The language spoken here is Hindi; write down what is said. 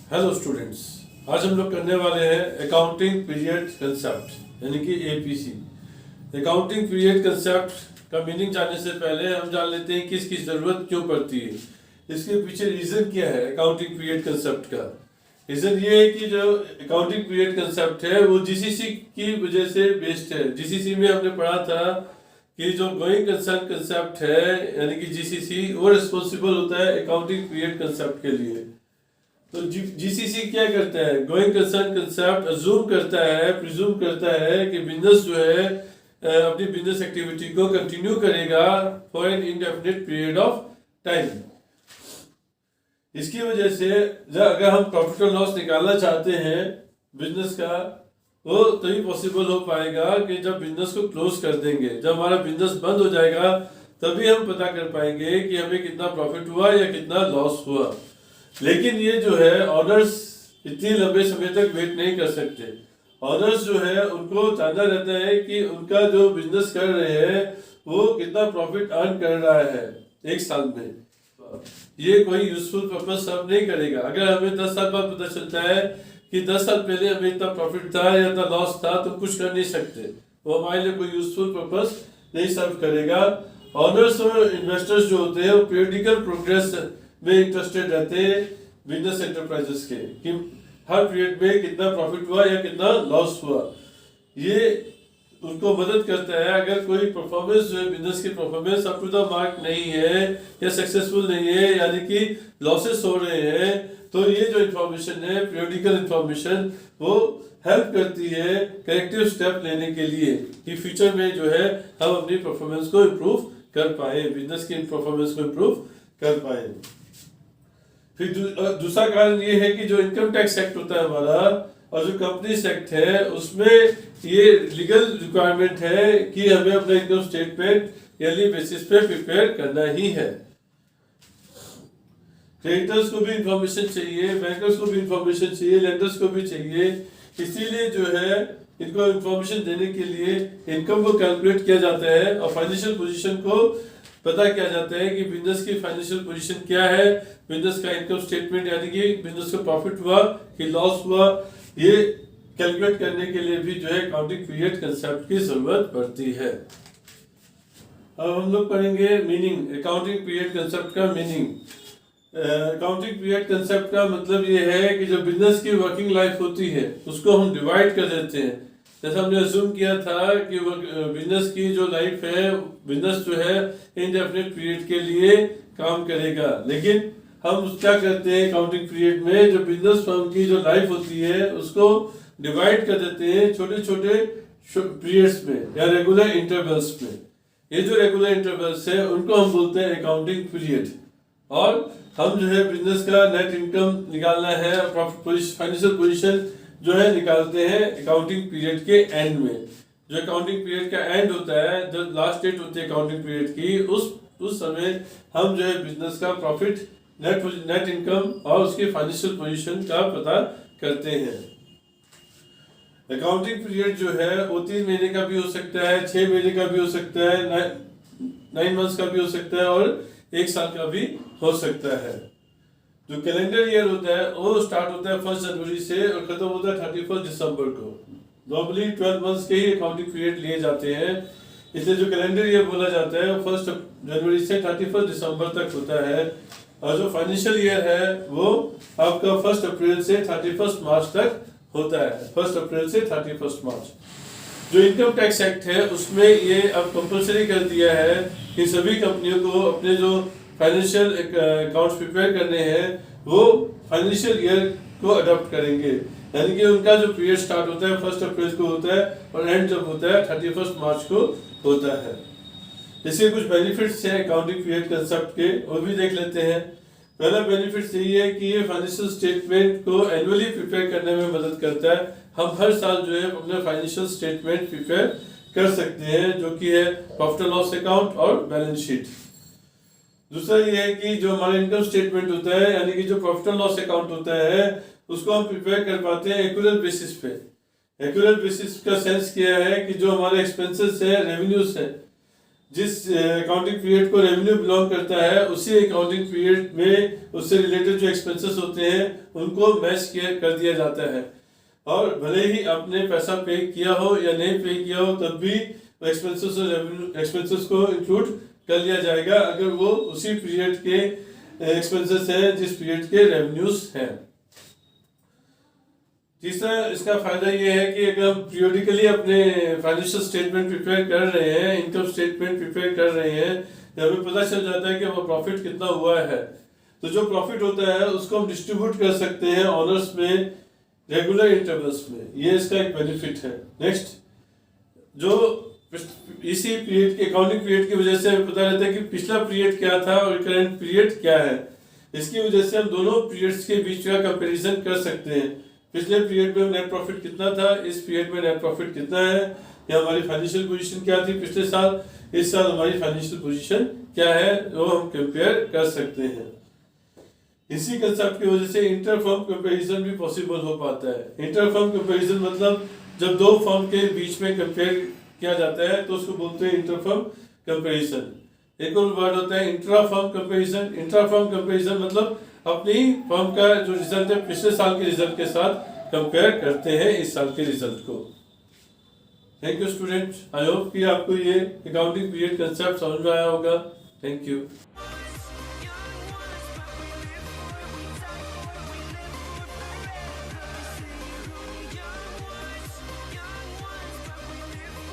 हेलो स्टूडेंट्स, आज हम लोग करने वाले हैं अकाउंटिंग पीरियड कंसेप्ट यानी कि एपीसी। अकाउंटिंग पीरियड कंसेप्ट का मीनिंग जानने से पहले हम जान लेते हैं कि इसकी ज़रूरत क्यों पड़ती है, इसके पीछे रीज़न क्या है। अकाउंटिंग पीरियड कंसेप्ट का रीज़न ये है कि जो अकाउंटिंग पीरियड कंसेप्ट है वो जीसीसी की वजह से बेस्ड है। जीसीसी में हमने पढ़ा था कि जो गोइंग कंसर्न कंसेप्ट है यानी कि जीसीसी वो रिस्पॉन्सिबल होता है अकाउंटिंग पीरियड कंसेप्ट के लिए। तो जीसीसी क्या करता है, गोइंग कंसर्न कंसेप्ट अज्यूम करता है, प्रिज्यूम करता है कि बिजनेस जो है अपनी बिजनेस एक्टिविटी को कंटिन्यू करेगा for an indefinite period of time. इसकी वजह से अगर हम प्रॉफिट और लॉस निकालना चाहते हैं बिजनेस का, वो तभी पॉसिबल हो पाएगा कि जब बिजनेस को क्लोज कर देंगे। जब हमारा बिजनेस बंद हो जाएगा तभी हम पता कर पाएंगे कि हमें कितना प्रॉफिट हुआ या कितना लॉस हुआ। लेकिन ये जो है ऑनर्स इतनी लंबे समय तक वेट नहीं कर सकते। ऑनर्स जो है उनको जानना रहता है कि उनका जो बिजनेस कर रहे हैं वो कितना प्रॉफिट अर्न कर रहा है एक साल में। ये कोई यूजफुल पर्पस सर्व नहीं करेगा। अगर हमें 10 साल बाद पता चलता है कि 10 साल पहले हमें इतना प्रॉफिट था या इतना लॉस था, तो कुछ कर नहीं सकते, वो हमारे लिए कोई यूजफुल पर्पस नहीं सर्व करेगा। ऑनर्स और इन्वेस्टर्स जो होते हैं वो पीरियडिकल प्रोग्रेस में इंटरेस्टेड रहते हैं बिजनेस एंटरप्राइजेस के, कि हर पीरियड में कितना प्रॉफिट हुआ या कितना लॉस हुआ। ये उनको मदद करता है। अगर कोई परफॉर्मेंस जो है बिजनेस की performance up to the mark नहीं है या सक्सेसफुल नहीं है यानी कि लॉसेस हो रहे हैं, तो ये जो इंफॉर्मेशन है पीरियडिकल इंफॉर्मेशन वो हेल्प करती है करेक्टिव स्टेप लेने के लिए कि फ्यूचर में जो है हम अपनी परफॉर्मेंस को इम्प्रूव कर पाए, बिजनेस की परफॉर्मेंस को इम्प्रूव कर पाए। फिर दूसरा कारण ये है कि जो इनकम टैक्स एक्ट होता है हमारा और जो कंपनीज एक्ट है उसमें ये लीगल रिक्वायरमेंट है कि हमें अपना इनकम स्टेटमेंट ईयरली बेसिस पे प्रिपेयर करना ही है। क्रेडिटर्स को भी इंफॉर्मेशन चाहिए, बैंकर्स को भी इंफॉर्मेशन चाहिए, लेंडर्स को भी चाहिए। इसीलिए जो है इनको इंफॉर्मेशन देने के लिए इनकम को कैलकुलेट किया जाता है और फाइनेंशियल पोजीशन को पता किया जाता है कि बिजनेस की फाइनेंशियल पोजीशन क्या है, बिजनेस का इनकम स्टेटमेंट यानी कि बिजनेस का प्रॉफिट हुआ कि लॉस हुआ, ये कैलकुलेट करने के लिए भी जो है अकाउंटिंग पीरियड कंसेप्ट की जरूरत पड़ती है। अब हम लोग पढ़ेंगे मीनिंग, अकाउंटिंग पीरियड कंसेप्ट का मीनिंग। अकाउंटिंग पीरियड कंसेप्ट का मतलब ये है कि जो बिजनेस की वर्किंग लाइफ होती है उसको हम डिवाइड कर देते हैं। जैसा हमने अज्यूम किया था कि बिजनेस की जो लाइफ है, बिजनेस जो है इंडेफिनिट पीरियड के लिए काम करेगा, लेकिन हम क्या करते हैं अकाउंटिंग पीरियड में जो बिजनेस फर्म की जो लाइफ होती है उसको डिवाइड कर देते हैं छोटे छोटे पीरियड्स में या रेगुलर इंटरवल्स में। ये जो रेगुलर इंटरवल्स है उनको हम बोलते हैं अकाउंटिंग पीरियड। और हम जो है बिजनेस का नेट इनकम निकालना है, प्रॉफिट फाइनेंशियल पोजीशन जो है निकालते हैं अकाउंटिंग पीरियड के एंड में। जो अकाउंटिंग पीरियड का एंड होता है, जब लास्ट डेट होती है अकाउंटिंग पीरियड की, उस समय हम जो है बिजनेस का प्रॉफिट, नेट इनकम और उसकी फाइनेंशियल पोजीशन का पता करते हैं। अकाउंटिंग पीरियड जो है वो 3 महीने का भी हो सकता है, 6 महीने का भी हो सकता है, 9 मंथ्स का भी हो सकता है और 1 साल का भी हो सकता है। जो कैलेंडर ईयर होता है वो स्टार्ट होता है 1 जनवरी से और खत्म होता है 31 दिसंबर को। नॉर्मली 12 मंथ्स के ही अकाउंटिंग पीरियड लिए जाते हैं, इसलिए जो कैलेंडर ईयर बोला जाता है वो 1 जनवरी से 31 दिसंबर तक होता है। और जो फाइनेंशियल ईयर है वो आपका 1 अप्रैल से 31 मार्च तक होता है। 1 अप्रैल से 31 मार्च। जो इनकम टैक्स एक्ट है उसमें ये अब कंपलसरी कर दिया है कि सभी कंपनियों को अपने जो फाइनेंशियल अकाउंट्स प्रिपेयर करने हैं वो फाइनेंशियल ईयर को अडॉप्ट करेंगे, यानी कि उनका जो पीरियड स्टार्ट होता है 1 अप्रैल को होता है और एंड जब होता है 31 मार्च को होता है। इसके कुछ बेनिफिट्स हैं अकाउंटिंग पीरियड कंसेप्ट के, वो भी देख लेते हैं। पहला बेनिफिट ये है कि ये फाइनेंशियल स्टेटमेंट को एनुअली प्रिपेयर करने में मदद करता है। हम हर साल जो है अपना फाइनेंशियल स्टेटमेंट प्रिपेयर कर सकते हैं, जो कि है प्रॉफिट एंड लॉस अकाउंट और बैलेंस शीट। दूसरा ये है कि जो हमारा इनकम स्टेटमेंट होता है यानी कि जो प्रॉफिट एंड लॉस अकाउंट होता है उसको हम प्रिपेयर कर पाते हैं एक्यूरेट बेसिस पे। एक्यूरेट बेसिस का सेंस क्या है कि जो हमारे एक्सपेंसेस है, रेवेन्यूज है, जिस अकाउंटिंग पीरियड को रेवेन्यू बिलोंग करता है उसी अकाउंटिंग पीरियड में उससे रिलेटेड जो एक्सपेंसेस होते हैं उनको मैच कर दिया जाता है। और भले ही आपने पैसा पे किया हो या नहीं पे किया हो तब भी एक्सपेंसेस और रेवेन्यू एक्सपेंसेस को इंक्लूड कर लिया जाएगा अगर वो उसी पीरियड के एक्सपेंसेस हैं जिस पीरियड के रेवेन्यूज हैं। तीसरा इसका फायदा ये है कि अगर हम पीरियडिकली अपने फाइनेंशियल स्टेटमेंट प्रिपेयर कर रहे हैं, इनकम स्टेटमेंट प्रिपेयर कर रहे हैं, तो हमें पता चल जाता है कि वो प्रॉफिट कितना हुआ है। तो जो प्रॉफिट होता है उसको हम डिस्ट्रीब्यूट कर सकते हैं ऑनर्स में रेगुलर इंटरवल्स में, ये इसका एक बेनिफिट है। नेक्स्ट, जो इसी पीरियड के अकाउंटिंग पीरियड की वजह से हमें पता रहता है कि पिछला पीरियड क्या था और करंट पीरियड क्या है। इसकी वजह से हम दोनों पीरियड्स के बीच का कंपैरिजन कर सकते हैं। पिछले पीरियड में नेट प्रॉफिट कितना था, इस पीरियड में नेट प्रॉफिट कितना है, या हमारी फाइनेंशियल पोजीशन क्या थी पिछले साल, इस साल हमारी फाइनेंशियल पोजीशन क्या है, वो हम कंपेयर कर सकते हैं। इसी कंसेप्ट की वजह से इंटर फर्म कंपैरिजन भी पॉसिबल हो पाता है। इंटर फर्म कंपैरिजन मतलब जब दो फर्म के बीच में कंपेयर किया जाता है तो उसको बोलते हैं इंटर फर्म कंपैरिजन। एक और वर्ड होता है intra firm comparison. Intra firm comparison मतलब अपनी फर्म का जो रिजल्ट है पिछले साल के रिजल्ट के साथ कंपेयर करते हैं इस साल के रिजल्ट को। Thank you student, I hope कि आपको ये अकाउंटिंग पीरियड कंसेप्ट समझ में आया होगा। Thank you.